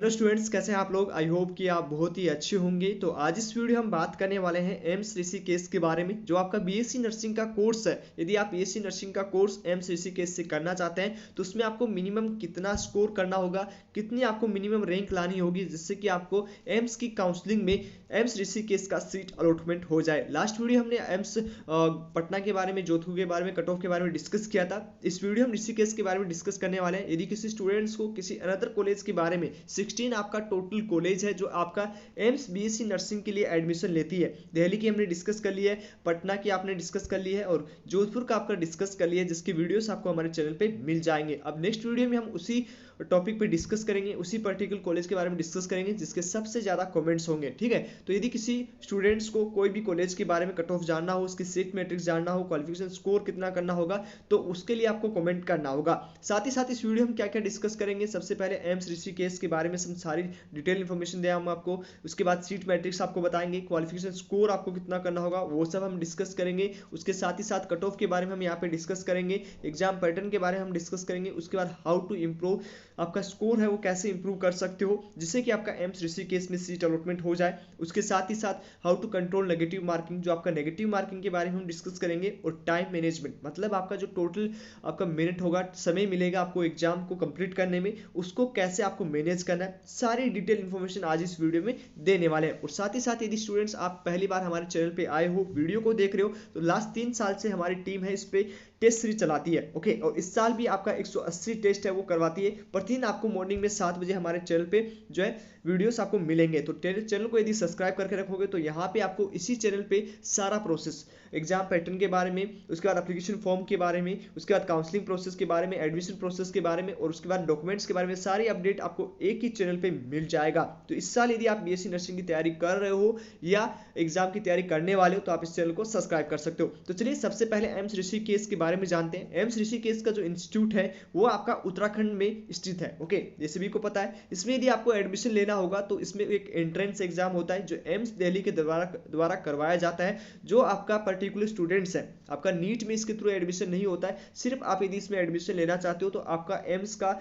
Hello students, कैसे हैं आप लोग। आई होप कि आप बहुत ही अच्छे होंगे। तो आज इस वीडियो हम बात करने वाले हैं एम्स ऋषिकेश के बारे में, जो आपका बीएससी नर्सिंग का कोर्स है। यदि आप बीएससी नर्सिंग का कोर्स एम्स ऋषिकेश से करना चाहते हैं तो उसमें आपको मिनिमम कितना स्कोर करना होगा, कितनी आपको मिनिमम रैंक लानी होगी, जिससे कि आपको एम्स की काउंसलिंग में एम्स ऋषिकेश का सीट अलॉटमेंट हो जाए। लास्ट वीडियो हमने एम्स पटना के बारे में, जोधपुर के बारे में, कट ऑफ के बारे में डिस्कस किया था। इस वीडियो हम ऋषिकेश के बारे में डिस्कस करने वाले हैं। यदि किसी स्टूडेंट्स को किसी अनदर कॉलेज के बारे में 16 आपका टोटल कॉलेज है जो आपका एम्स बीएससी नर्सिंग के लिए एडमिशन लेती है। दिल्ली की हमने डिस्कस कर ली है, पटना की आपने डिस्कस कर ली है और जोधपुर का आपका डिस्कस कर लिया है, जिसकी वीडियोस आपको हमारे चैनल पे मिल जाएंगे। अब नेक्स्ट वीडियो में हम उसी टॉपिक पे डिस्कस करेंगे, उसी पर्टिकुलर कॉलेज के बारे में डिस्कस करेंगे जिसके सबसे ज़्यादा कमेंट्स होंगे। ठीक है, तो यदि किसी स्टूडेंट्स को कोई भी कॉलेज के बारे में कट ऑफ जानना हो, उसकी सीट मैट्रिक्स जानना हो, क्वालिफिकेशन स्कोर कितना करना होगा, तो उसके लिए आपको कमेंट करना होगा। साथ ही साथ इस वीडियो में क्या क्या डिस्कस करेंगे, सबसे पहले एम्स ऋषिकेश के बारे में हम सारी डिटेल इन्फॉर्मेशन दें हम आपको। उसके बाद सीट मैट्रिक्स आपको बताएंगे, क्वालिफिकेशन स्कोर आपको कितना करना होगा वो सब हम डिस्कस करेंगे। उसके साथ ही साथ कट ऑफ के बारे में हम यहाँ पे डिस्कस करेंगे, एग्जाम पैटर्न के बारे में हम डिस्कस करेंगे। उसके बाद हाउ टू इम्प्रूव, आपका स्कोर है वो कैसे इंप्रूव कर सकते हो जिससे कि आपका एम्स ऋषिकेश में सीट अलॉटमेंट हो जाए। उसके साथ ही साथ how to control negative marking, जो आपका नेगेटिव मार्किंग के बारे में हम डिस्कस करेंगे। और टाइम मैनेजमेंट, मतलब आपका जो टोटल आपका मिनट होगा, समय मिलेगा आपको एग्जाम को कंप्लीट करने में, उसको कैसे आपको मैनेज करना है, सारी डिटेल इन्फॉर्मेशन आज इस वीडियो में देने वाले हैं। और साथ ही साथ यदि स्टूडेंट्स आप पहली बार हमारे चैनल पे आए हो, वीडियो को देख रहे हो, तो लास्ट 3 साल से हमारी टीम है इस पे टेस्ट सीरीज चलाती है। ओके, और इस साल भी आपका 180 टेस्ट है वो करवाती है। प्रतिदिन आपको मॉर्निंग में 7 बजे हमारे चैनल पे जो है वीडियोस आपको मिलेंगे। तो चैनल को यदि सब्सक्राइब करके रखोगे तो यहाँ पे आपको इसी चैनल पे सारा प्रोसेस, एग्जाम पैटर्न के बारे में, उसके बाद एप्लीकेशन फॉर्म के बारे में, उसके बाद काउंसलिंग प्रोसेस के बारे में, एडमिशन प्रोसेस के बारे में और उसके बाद डॉक्यूमेंट्स के बारे में, सारी अपडेट आपको एक ही चैनल पे मिल जाएगा। तो इस साल यदि आप बीएससी नर्सिंग की तैयारी कर रहे हो या एग्जाम की तैयारी करने वाले हो तो आप इस चैनल को सब्सक्राइब कर सकते हो। तो चलिए सबसे पहले एम्स ऋषिकेश के बारे में जानते हैं। एम्स ऋषिकेश का जो इंस्टीट्यूट है वो आपका उत्तराखंड में स्थित है। ओके, ये सभी को पता है। इसमें यदि आपको एडमिशन लेना होगा तो इसमें एक एंट्रेंस एग्जाम होता है जो एम्स दिल्ली के द्वारा करवाया जाता है। जो आपका पर्टिकुलर स्टूडेंट्स है, आपका नीट में इसके थ्रू एडमिशन नहीं होता है। सिर्फ आप यदि इसमें एडमिशन लेना चाहते हो तो आपका एम्स का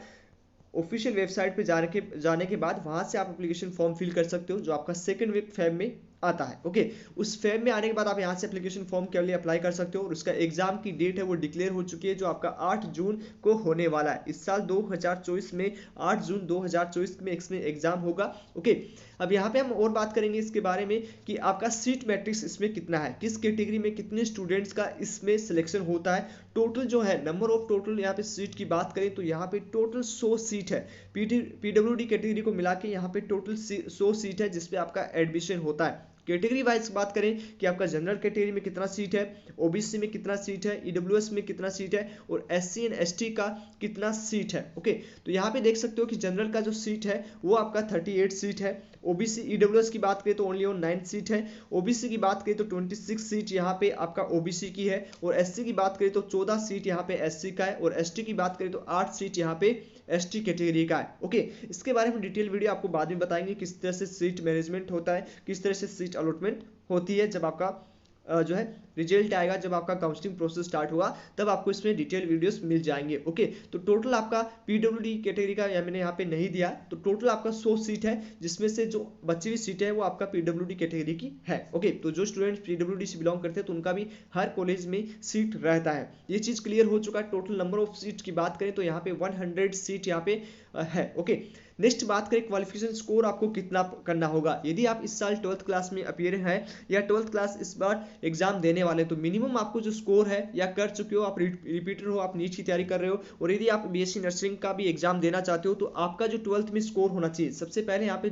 ऑफिशियल वेबसाइट पे जाने के बाद वहां से आप एप्लीकेशन फॉर्म फिल कर सकते हो, जो आपका सेकंड वीक फेब में आता है। ओके, उस फेब में आने के बाद आप यहाँ से एप्लीकेशन फॉर्म के लिए अप्लाई कर सकते हो और उसका एग्जाम की डेट है वो डिक्लेयर हो चुकी है, जो आपका 8 जून को होने वाला है। इस साल 2024 में 8 जून 2024 में इसमें एग्जाम होगा। ओके, अब यहाँ पे हम और बात करेंगे इसके बारे में कि आपका सीट मैट्रिक्स इसमें कितना है, किस कैटेगरी में कितने स्टूडेंट्स का इसमें सिलेक्शन होता है। टोटल जो है नंबर ऑफ टोटल यहाँ पे सीट की बात करें तो यहाँ पे टोटल 100 सीट है। पीडब्ल्यूडी कैटेगरी को मिला के यहाँ पे टोटल 100 सीट है जिसपे आपका एडमिशन होता है। कैटेगरी वाइज बात करें कि आपका जनरल कैटेगरी में कितना सीट है, ओबीसी में कितना सीट है, ईडब्ल्यूएस में कितना सीट है और एससी एंड एसटी का कितना सीट है। ओके, तो यहाँ पे देख सकते हो कि जनरल का जो सीट है वो आपका 38 सीट है। ओबीसी ईडब्ल्यूएस की बात करें तो ओनली ऑन 9 सीट है। ओबीसी की बात करें तो 26 सीट यहाँ पे आपका ओबीसी की है और एससी की बात करें तो 14 सीट यहाँ पे एससी का है और एसटी की बात करें तो 8 सीट यहाँ पे एसटी कैटेगरी का है। ओके, इसके बारे में डिटेल वीडियो आपको बाद में बताएंगे, किस तरह से सीट मैनेजमेंट होता है, किस तरह से सीट अलॉटमेंट होती है। जब आपका जो है रिजल्ट आएगा, जब आपका काउंसलिंग प्रोसेस स्टार्ट होगा, तब आपको इसमें डिटेल वीडियोस मिल जाएंगे। ओके, तो टोटल आपका पीडब्ल्यूडी कैटेगरी का मैंने यहाँ पे नहीं दिया, तो टोटल आपका 100 सीट है जिसमें से जो बची हुई सीट है वो आपका पीडब्ल्यूडी कैटेगरी की है। ओके, तो जो स्टूडेंट्स पीडब्ल्यूडी से बिलोंग करते हैं तो उनका भी हर कॉलेज में सीट रहता है। ये चीज़ क्लियर हो चुका है। टोटल नंबर ऑफ सीट की बात करें तो यहाँ पे 100 सीट यहाँ पे है। ओके, नेक्स्ट बात करें क्वालिफिकेशन स्कोर आपको कितना करना होगा। यदि आप इस साल 12th क्लास में अपियर है या 12th क्लास इस बार एग्जाम देने वाले, तो मिनिमम आपको जो स्कोर है या कर चुके हो, आप रिपीटर हो, आप नीट की तैयारी कर रहे हो और यदि आप बीएससी नर्सिंग का भी एग्जाम देना चाहते हो तो आपका जो 12th में स्कोर होना चाहिए। सबसे पहले यहाँ पे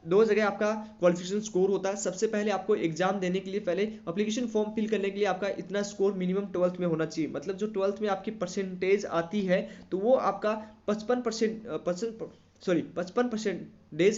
दो जगह आपका क्वालिफिकेशन स्कोर होता है। सबसे पहले आपको एग्जाम देने के लिए पहले एप्लीकेशन फॉर्म फिल करने के लिए आपका इतना स्कोर मिनिमम 12th में होना चाहिए। मतलब जो 12th में आपकी परसेंटेज आती है तो वो आपका 55%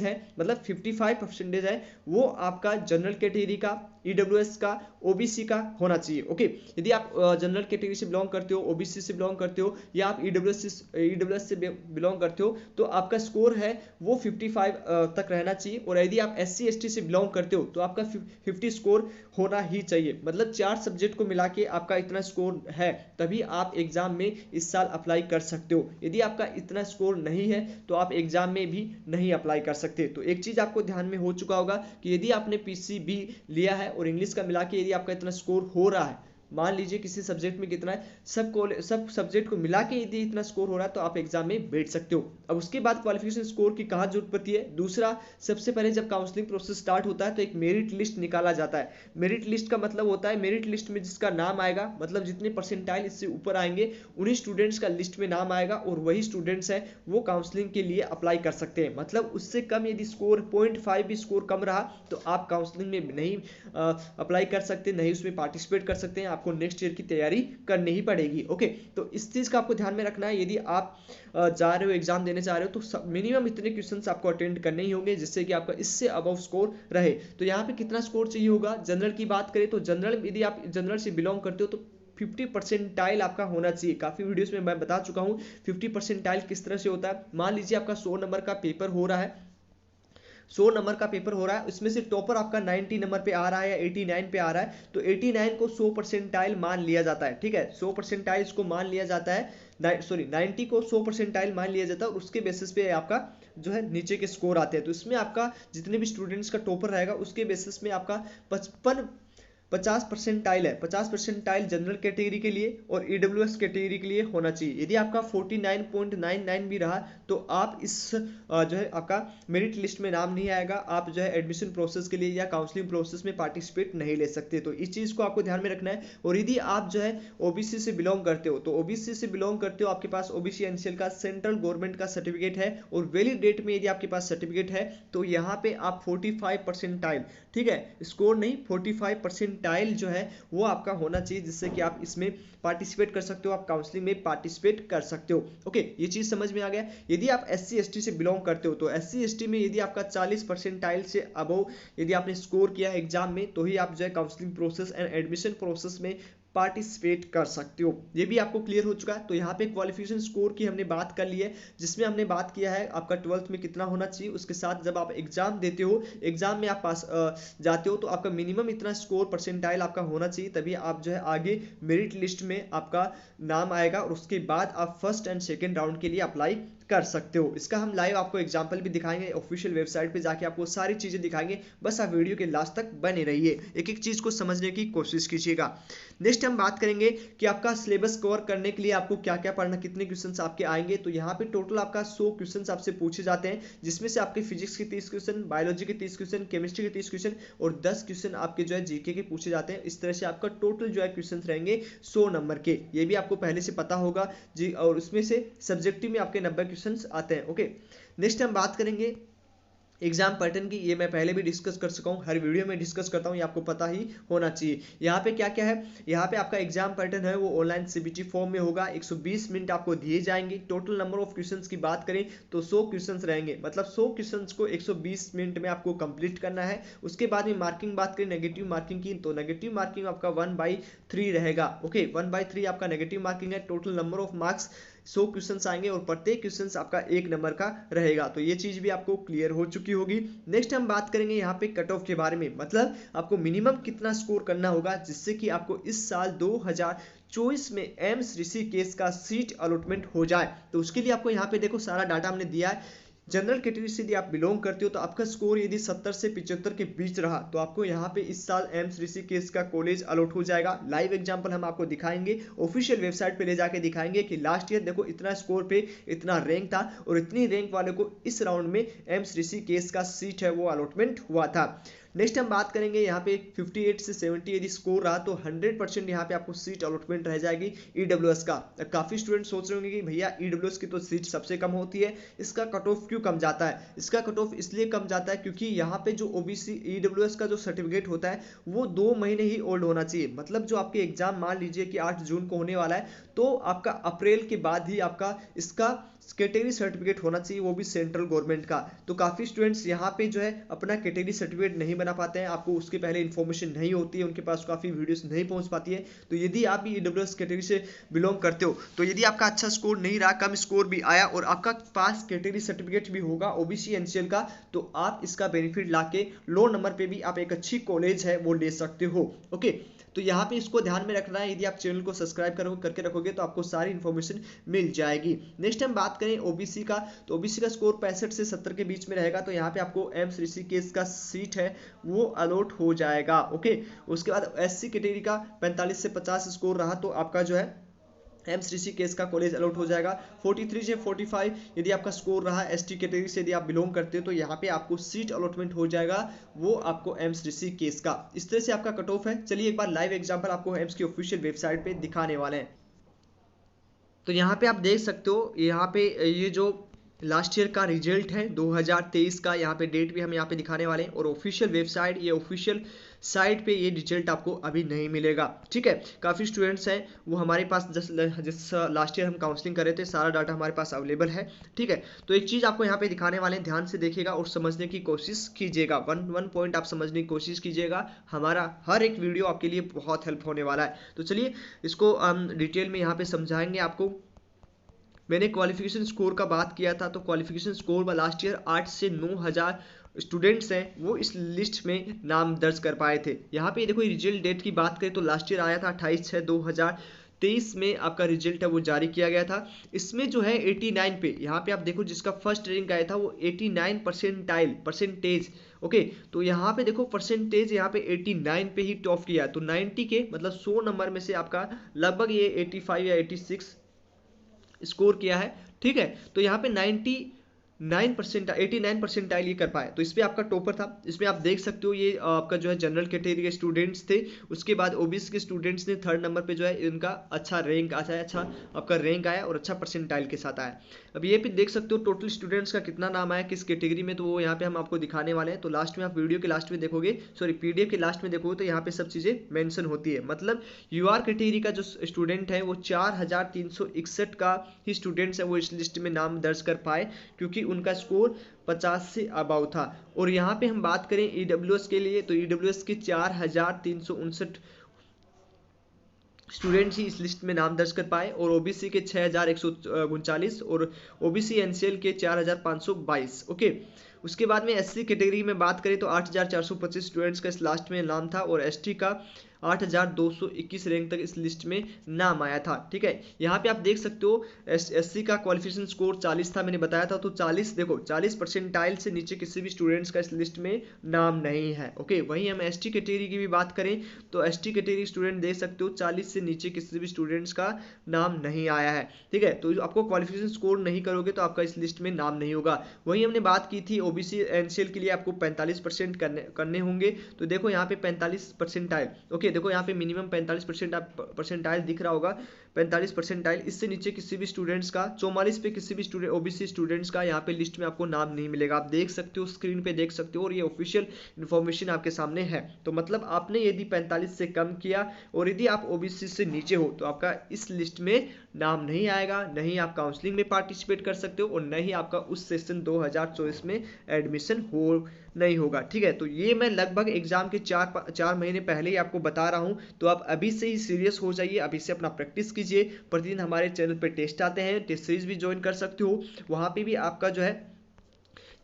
है, मतलब 55% है, वो आपका जनरल कैटेगरी का ईडब्ल्यूएस का, ओबीसी का होना चाहिए। ओके, यदि आप जनरल कैटेगरी से बिलोंग करते हो, ओबीसी से बिलोंग करते हो या आप ईडब्ल्यूएस से बिलोंग करते हो तो आपका स्कोर है वो 55 तक रहना चाहिए। और यदि आप एससी एसटी से बिलोंग करते हो तो आपका 50 स्कोर होना ही चाहिए। मतलब 4 सब्जेक्ट को मिला के आपका इतना स्कोर है तभी आप एग्जाम में इस साल अप्लाई कर सकते हो। यदि आपका इतना स्कोर नहीं है तो आप एग्जाम में भी नहीं अप्लाई कर सकते। तो एक चीज आपको ध्यान में हो चुका होगा कि यदि आपने पीसीबी लिया है और इंग्लिश का मिला के यदि आपका इतना स्कोर हो रहा है, मान लीजिए किसी सब्जेक्ट में कितना है, सब सब्जेक्ट को मिला के यदि इतना स्कोर हो रहा है तो आप एग्जाम में बैठ सकते हो। अब उसके बाद क्वालिफिकेशन स्कोर की कहाँ जरूरत पड़ती है? दूसरा, सबसे पहले जब काउंसलिंग प्रोसेस स्टार्ट होता है तो एक मेरिट लिस्ट निकाला जाता है। मेरिट लिस्ट का मतलब होता है, मेरिट लिस्ट में जिसका नाम आएगा, मतलब जितने परसेंटाइल इससे ऊपर आएंगे उन्हीं स्टूडेंट्स का लिस्ट में नाम आएगा और वही स्टूडेंट्स है वो काउंसलिंग के लिए अप्लाई कर सकते हैं। मतलब उससे कम यदि स्कोर 0.5 भी स्कोर कम रहा तो आप काउंसलिंग में नहीं अप्लाई कर सकते, नहीं उसमें पार्टिसिपेट कर सकते हैं, आपको नेक्स्ट ईयर की तैयारी करनी ही पड़ेगी। ओके, तो इस चीज का आपको ध्यान में रखना है। यदि आप जा रहे हो एग्जाम देने जा रहे हो तो मिनिमम इतने क्वेश्चंस आपको अटेंड करने ही होंगे जिससे कि आपका इससे अबव स्कोर रहे। तो यहाँ पे कितना स्कोर चाहिए होगा? जनरल की बात करें तो जनरल, यदि आप जनरल से बिलोंग करते हो तो 50 परसेंटाइल आपका होना चाहिए। काफी वीडियोस में मैं बता चुका हूँ 50 परसेंटाइल किस तरह से होता है। मान लीजिए आपका 100 नंबर का पेपर हो रहा है, 100 नंबर का पेपर हो रहा है, उसमें से टॉपर आपका 90 नंबर पे आ रहा है या 89 पे आ रहा है, तो 89 को 100 परसेंटाइल मान लिया जाता है। ठीक है, 100 परसेंटाइल इसको मान लिया जाता है, 90 को 100 परसेंटाइल मान लिया जाता है और उसके बेसिस पे आपका जो है नीचे के स्कोर आते हैं। तो इसमें आपका जितने भी स्टूडेंट्स का टॉपर रहेगा उसके बेसिस में आपका 50 परसेंटाइल है, 50 परसेंटाइल जनरल कैटेगरी के लिए और ईडब्ल्यूएस कैटेगरी के लिए होना चाहिए। यदि आपका 49.99 भी रहा तो आप इस जो है आपका मेरिट लिस्ट में नाम नहीं आएगा, आप जो है एडमिशन प्रोसेस के लिए या काउंसलिंग प्रोसेस में पार्टिसिपेट नहीं ले सकते। तो इस चीज को आपको ध्यान में रखना है। और यदि आप जो है ओबीसी से बिलोंग करते हो तो ओबीसी से बिलोंग करते हो, आपके पास ओबीसी एनसीएल का सेंट्रल गवर्नमेंट का सर्टिफिकेट है और वैलिड डेट में यदि आपके पास सर्टिफिकेट है तो यहाँ पे आप 45 परसेंटाइल, ठीक है, स्कोर नहीं 45 परसेंटाइल जो है वो आपका होना चाहिए जिससे कि आप इसमें पार्टिसिपेट कर सकते हो, आप काउंसलिंग में पार्टिसिपेट कर सकते हो। ओके, ये चीज समझ में आ गया। यदि आप एससी एसटी से बिलोंग करते हो तो एससी एसटी में यदि आपका 40 परसेंटाइल से अबव यदि आपने स्कोर किया एग्जाम में तो ही आप जो है counselling process and admission process में पार्टिसिपेट कर सकते हो। ये भी आपको क्लियर हो चुका है। तो यहाँ पे क्वालिफिकेशन स्कोर की हमने बात कर ली है, जिसमें हमने बात किया है आपका 12th में कितना होना चाहिए, उसके साथ जब आप एग्जाम देते हो, एग्जाम में आप पास जाते हो तो आपका मिनिमम इतना स्कोर परसेंटाइल आपका होना चाहिए, तभी आप जो है आगे मेरिट लिस्ट में आपका नाम आएगा और उसके बाद आप फर्स्ट एंड सेकेंड राउंड के लिए अप्लाई कर सकते हो। इसका हम लाइव आपको एग्जांपल भी दिखाएंगे, ऑफिशियल वेबसाइट पे जाके आपको सारी चीजें दिखाएंगे। बस आप वीडियो के लास्ट तक बने रहिए, एक एक चीज को समझने की कोशिश कीजिएगा। नेक्स्ट हम बात करेंगे कि आपका सिलेबस कवर करने के लिए आपको क्या क्या पढ़ना, कितने क्वेश्चंस आपके आएंगे। तो यहाँ पे टोटल आपका 100 क्वेश्चंस आपसे पूछे जाते हैं, जिसमें से आपके फिजिक्स के 30 क्वेश्चन, बायोलॉजी के 30 क्वेश्चन, केमिस्ट्री के 30 क्वेश्चन और 10 क्वेश्चन आपके जो है जीके के पूछे जाते हैं। इस तरह से आपका टोटल जो है क्वेश्चन रहेंगे 100 नंबर के। ये भी आपको पहले से पता होगा जी। और उसमें से सब्जेक्टिव में आपके 90 क्वेश्चन आते हैं। ओके, नेक्स्ट हम बात करेंगे एग्जाम पैटर्न की। ये मैं पहले भी डिस्कस कर चुका हूँ, हर वीडियो में डिस्कस करता हूँ, ये आपको पता ही होना चाहिए। यहाँ पे क्या क्या है, यहाँ पे आपका एग्जाम पैटर्न है वो ऑनलाइन सीबीटी फॉर्म में होगा। 120 मिनट आपको दिए जाएंगे। टोटल नंबर ऑफ क्वेश्चंस की बात करें तो 100 क्वेश्चंस रहेंगे, मतलब 100 क्वेश्चंस को 120 मिनट में आपको कंप्लीट करना है। उसके बाद में मार्किंग बात करें नेगेटिव मार्किंग की, तो नेगेटिव मार्किंग आपका 1/3 रहेगा। ओके, 1/3 आपका नेगेटिव मार्किंग है। Total number of marks 100 questions आएंगे और प्रत्येक क्वेश्चंस आपका 1 नंबर का रहेगा। तो ये चीज भी आपको क्लियर हो चुकी होगी। नेक्स्ट हम बात करेंगे यहाँ पे कट ऑफ के बारे में, मतलब आपको मिनिमम कितना स्कोर करना होगा जिससे कि आपको इस साल 2024 में एम्स ऋषिकेश का सीट अलॉटमेंट हो जाए। तो उसके लिए आपको यहाँ पे देखो सारा डाटा हमने दिया है। जनरल कैटेगरी से यदि आप बिलोंग करते हो तो आपका स्कोर यदि 70 से 75 के बीच रहा तो आपको यहाँ पे इस साल एम्स ऋषिकेश का कॉलेज अलॉट हो जाएगा। लाइव एग्जांपल हम आपको दिखाएंगे, ऑफिशियल वेबसाइट पे ले जाके दिखाएंगे कि लास्ट ईयर देखो इतना स्कोर पे इतना रैंक था और इतनी रैंक वाले को इस राउंड में एम्स ऋषिकेश का सीट है वो अलॉटमेंट हुआ था। नेक्स्ट हम बात करेंगे यहाँ पे 58 से 70 यदि स्कोर रहा तो 100% यहाँ पे आपको सीट अलॉटमेंट रह जाएगी ईडब्ल्यूएस का। काफी स्टूडेंट सोच रहे होंगे कि भैया ईडब्ल्यूएस की तो सीट सबसे कम होती है, इसका कट ऑफ क्यों कम जाता है? इसका कट ऑफ इसलिए कम जाता है क्योंकि यहाँ पे जो ओबीसी ईडब्ल्यूएस का जो सर्टिफिकेट होता है वो 2 महीने ही ओल्ड होना चाहिए। मतलब जो आपके एग्जाम मान लीजिए कि 8 जून को होने वाला है तो आपका अप्रैल के बाद ही आपका इसका कैटेगरी सर्टिफिकेट होना चाहिए, वो भी सेंट्रल गवर्नमेंट का। तो काफ़ी स्टूडेंट्स यहाँ पे जो है अपना कैटेगरी सर्टिफिकेट नहीं बना पाते हैं, आपको उसके पहले इन्फॉर्मेशन नहीं होती है, उनके पास काफ़ी वीडियोस नहीं पहुँच पाती है। तो यदि आप भी ईडब्ल्यूएस कैटेगरी से बिलोंग करते हो, तो यदि आपका अच्छा स्कोर नहीं रहा, कम स्कोर भी आया और आपका पास कैटेगरी सर्टिफिकेट भी होगा ओबीसी एनसीएल का, तो आप इसका बेनिफिट लाके लो नंबर पे भी आप एक अच्छी कॉलेज है वो ले सकते हो। ओके, तो यहाँ पे इसको ध्यान में रखना है। यदि आप चैनल को सब्सक्राइब करके रखोगे तो आपको सारी इन्फॉर्मेशन मिल जाएगी। नेक्स्ट हम बात करें ओबीसी का, तो ओबीसी का स्कोर 65 से 70 के बीच में रहेगा, तो यहाँ पे आपको एम्स ऋषिकेश का सीट है वो अलॉट हो जाएगा। ओके, उसके बाद एससी कैटेगरी का 45 से 50 स्कोर रहा तो आपका जो है एम्स ऋषिकेश का कॉलेज अलॉट हो जाएगा। 43 से 45 यदि आपका स्कोर रहा एसटी कैटेगरी से यदि आप बिलोंग करते हो, तो यहाँ पे आपको सीट अलॉटमेंट हो जाएगा वो आपको एम्स ऋषिकेश का। इस तरह से आपका कट ऑफ है। चलिए एक बार लाइव एग्जांपल आपको एम्स की ऑफिशियल वेबसाइट पे दिखाने वाले हैं। तो यहाँ पे आप देख सकते हो, यहाँ पे ये जो लास्ट ईयर का रिजल्ट है 2023 का, यहाँ पे डेट भी हम यहाँ पे दिखाने वाले हैं और ऑफिशियल वेबसाइट, ये ऑफिशियल साइट पे ये रिजल्ट आपको अभी नहीं मिलेगा। ठीक है, काफ़ी स्टूडेंट्स हैं वो हमारे पास जिस लास्ट ईयर हम काउंसलिंग कर रहे थे, सारा डाटा हमारे पास अवेलेबल है। ठीक है, तो एक चीज़ आपको यहाँ पे दिखाने वाले हैं, ध्यान से देखिएगा और समझने की कोशिश कीजिएगा। वन पॉइंट आप समझने की कोशिश कीजिएगा, हमारा हर एक वीडियो आपके लिए बहुत हेल्प होने वाला है। तो चलिए इसको हम डिटेल में यहाँ पे समझाएंगे आपको। मैंने क्वालिफिकेशन स्कोर का बात किया था, तो क्वालिफिकेशन स्कोर में लास्ट ईयर 8 से 9,000 स्टूडेंट्स हैं वो इस लिस्ट में नाम दर्ज कर पाए थे। यहाँ पे देखो रिजल्ट डेट की बात करें तो लास्ट ईयर आया था 28/6/2023 में आपका रिजल्ट है वो जारी किया गया था। इसमें जो है 89 पे, यहाँ पे आप देखो जिसका फर्स्ट रैंक आया था वो 89 परसेंटेज। ओके, तो यहाँ पे देखो परसेंटेज यहाँ पे 89 पे ही टॉप किया, तो 90 के मतलब 100 नंबर में से आपका लगभग ये 85 या 86 स्कोर किया है। ठीक है, तो यहाँ पे 89 परसेंटाइल ये कर पाए, तो इसमें आपका टॉपर था। इसमें आप देख सकते हो ये आपका जो है जनरल कैटेगरी के स्टूडेंट्स थे, उसके बाद ओबीसी के स्टूडेंट्स ने थर्ड नंबर पे जो है इनका अच्छा रैंक आता है, अच्छा आपका रैंक आया और अच्छा परसेंटाइल के साथ आया। अब ये भी देख सकते हो टोटल स्टूडेंट्स का कितना नाम आया किस कैटेगरी में, तो वो यहाँ पे हम आपको दिखाने वाले हैं। तो लास्ट में आप वीडियो के लास्ट में देखोगे, सॉरी पीडीएफ के लास्ट में देखोगे, तो यहाँ पे सब चीज़ें मेंशन होती है। मतलब यूआर कैटेगरी का जो स्टूडेंट है वो 4,361 का ही स्टूडेंट्स है वो इस लिस्ट में नाम दर्ज कर पाए, क्योंकि उनका स्कोर 50 से अबाव था। और यहाँ पे हम बात करें ईडब्ल्यूएस के लिए, तो ईडब्ल्यूएस के 4,359 स्टूडेंट्स ही इस लिस्ट में नाम दर्ज कर पाए, और ओबीसी के 6,139 और ओबीसी एनसीएल के 4,522। ओके, उसके बाद में एससी कैटेगरी में बात करें तो 8,425 स्टूडेंट्स का इस लास्ट में नाम था, और एसटी का 8,221 रैंक तक इस लिस्ट में नाम आया था। ठीक है, यहाँ पे आप देख सकते हो एससी का क्वालिफिकेशन स्कोर 40 था, मैंने बताया था। तो 40 देखो 40 परसेंटाइल से नीचे किसी भी स्टूडेंट्स का इस लिस्ट में नाम नहीं है। ओके, वहीं हम एसटी कैटेगरी की भी बात करें तो एसटी कैटेगरी स्टूडेंट देख सकते हो 40 से नीचे किसी भी स्टूडेंट्स का नाम नहीं आया है। ठीक है, तो आपको क्वालिफिकेशन स्कोर नहीं करोगे तो आपका इस लिस्ट में नाम नहीं होगा। वहीं हमने बात की थी ओबीसी एनसीएल के लिए आपको 45% करने होंगे, तो देखो यहाँ पे 45 परसेंटाइल। ओके, देखो यहाँ पे मिनिमम 45 परसेंटाइल दिख रहा होगा, 45 परसेंटाइल। इससे नीचे किसी भी स्टूडेंट्स का 44 पे किसी भी स्टूडेंट ओबीसी स्टूडेंट्स का यहाँ पे लिस्ट में आपको नाम नहीं मिलेगा। आप देख सकते हो, स्क्रीन पे देख सकते हो, और ये ऑफिशियल इन्फॉर्मेशन आपके सामने है। तो मतलब आपने यदि 45 से कम किया और यदि आप ओबीसी से नीचे हो तो आपका इस लिस्ट में नाम नहीं आएगा, नहीं आप काउंसलिंग में पार्टिसिपेट कर सकते हो और नहीं आपका उस सेशन 2024 में एडमिशन नहीं होगा। ठीक है, तो ये मैं लगभग एग्जाम के 4 महीने पहले ही आपको बता रहा हूं, तो आप अभी से ही सीरियस हो जाइए, अभी से अपना प्रैक्टिस कीजिए। प्रतिदिन हमारे चैनल पे टेस्ट आते हैं, टेस्ट सीरीज भी ज्वाइन कर सकते हो, वहां पे भी आपका जो है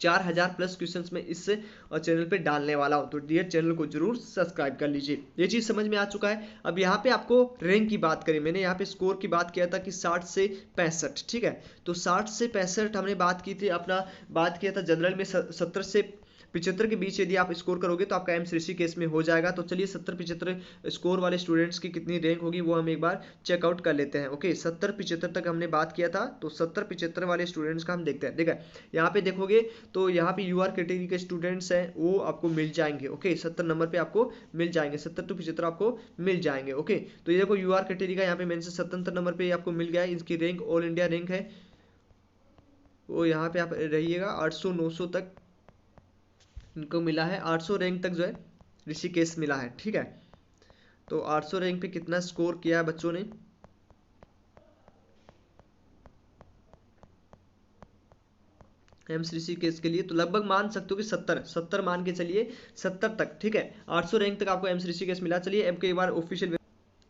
4,000 प्लस क्वेश्चंस में इस चैनल पे डालने वाला हूं, तो डियर चैनल को जरूर सब्सक्राइब कर लीजिए। ये चीज़ समझ में आ चुका है। अब यहाँ पे आपको रैंक की बात करें, मैंने यहाँ पे स्कोर की बात किया था कि 60 से 65। ठीक है, तो 60 से 65 हमने बात की थी, अपना बात किया था जनरल में 70 से 75 के बीच यदि आप स्कोर करोगे तो आपका एम्स ऋषिकेश में हो जाएगा। तो चलिए 70-75 स्कोर वाले स्टूडेंट्स की कितनी रैंक होगी वो हम एक बार चेकआउट कर लेते हैं। ओके, 70-75 तक हमने बात किया था, तो 70-75 वाले स्टूडेंट्स का हम देखते हैं। देखा यहाँ पे देखोगे तो यहाँ पे यूआर कैटेगरी के स्टूडेंट्स हैं वो आपको मिल जाएंगे। ओके, 70 नंबर पे आपको मिल जाएंगे, 70 to 75 आपको मिल जाएंगे। ओके, तो ये देखो यूआर कैटेगरी का यहाँ पे मेंशन 77 नंबर पे आपको मिल गया है, इसकी रैंक ऑल इंडिया रैंक है वो यहाँ पे आप रहिएगा 800-900 तक इनको मिला है, 800 रैंक तक जो है ऋषिकेश मिला है। ठीक है, तो 800 रैंक पे कितना स्कोर किया है बच्चों ने, एमसीसी केस के लिए, तो लगभग मान सकते हो कि 70 मान के चलिए, 70 तक, ठीक है। 800 रैंक तक आपको एमसीसी केस मिला। चलिए अब कई बार ऑफिशियल,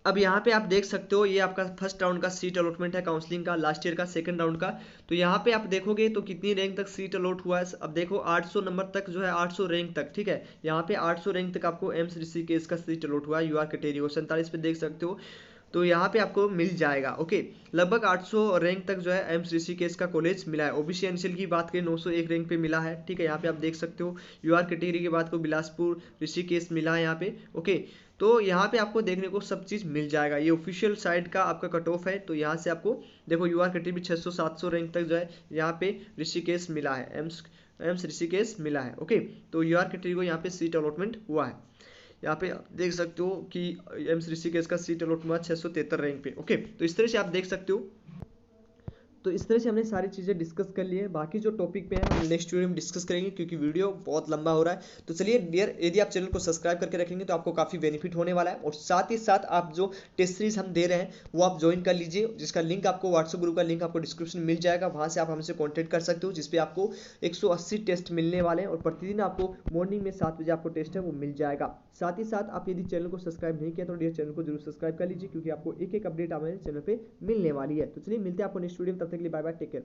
अब यहाँ पे आप देख सकते हो ये आपका फर्स्ट राउंड का सीट अलॉटमेंट है काउंसलिंग का, लास्ट ईयर का सेकंड राउंड का। तो यहाँ पे आप देखोगे तो कितनी रैंक तक सीट अलॉट हुआ है। अब देखो 800 नंबर तक जो है, 800 रैंक तक, ठीक है। यहाँ पे 800 रैंक तक आपको एम्स ऋषिकेश का सीट अलॉट हुआ है। यूआर कैटेगरी को 47 पे देख सकते हो, तो यहाँ पे आपको मिल जाएगा। ओके, लगभग 800 रैंक तक जो है एम्स ऋषिकेश का कॉलेज मिला है। ओबीसी एनसीएल की बात करें 901 रैंक पे मिला है, ठीक है। यहाँ पे आप देख सकते हो यूआर कैटेगरी की बात को बिलासपुर ऋषिकेश मिला है यहाँ पे। ओके, तो यहाँ पे आपको देखने को सब चीज़ मिल जाएगा। ये ऑफिशियल साइट का आपका कट ऑफ है, तो यहाँ से आपको देखो यूआर कैटेगरी 600-700 रैंक तक जो है यहाँ पे ऋषिकेश मिला है, एम्स ऋषिकेश मिला है। ओके, तो यूआर कैटेगरी को यहाँ पे सीट अलॉटमेंट हुआ है। यहाँ पे आप देख सकते हो कि एम्स ऋषिकेश का सीट अलॉट हुआ 673 रैंक पे। ओके, तो इस तरह से आप देख सकते हो। तो इस तरह से हमने सारी चीज़ें डिस्कस कर ली है। बाकी जो टॉपिक पे है हम नेक्स्ट वीडियो में डिस्कस करेंगे, क्योंकि वीडियो बहुत लंबा हो रहा है। तो चलिए डियर, यदि आप चैनल को सब्सक्राइब करके रखेंगे तो आपको काफ़ी बेनिफिट होने वाला है। और साथ ही साथ आप जो टेस्ट सीरीज हम दे रहे हैं वो आप ज्वाइन कर लीजिए, जिसका लिंक आपको व्हाट्सएप ग्रुप का लिंक आपको डिस्क्रिप्शन में मिल जाएगा। वहाँ से आप हमसे कॉन्टैक्ट कर सकते हो, जिसपे आपको 180 टेस्ट मिलने वाले हैं और प्रतिदिन आपको मॉर्निंग में 7 बजे आपको टेस्ट है वो मिल जाएगा। साथ ही साथ आप यदि चैनल को सब्सक्राइब नहीं किया तो डियर चैनल को जरूर सब्सक्राइब कर लीजिए, क्योंकि आपको एक एक अपडेट हमारे चैनल पे मिलने वाली है। तो चलिए मिलते हैं आपको नेक्स्ट वीडियो में, तब तक के लिए बाय बाय, टेक केयर।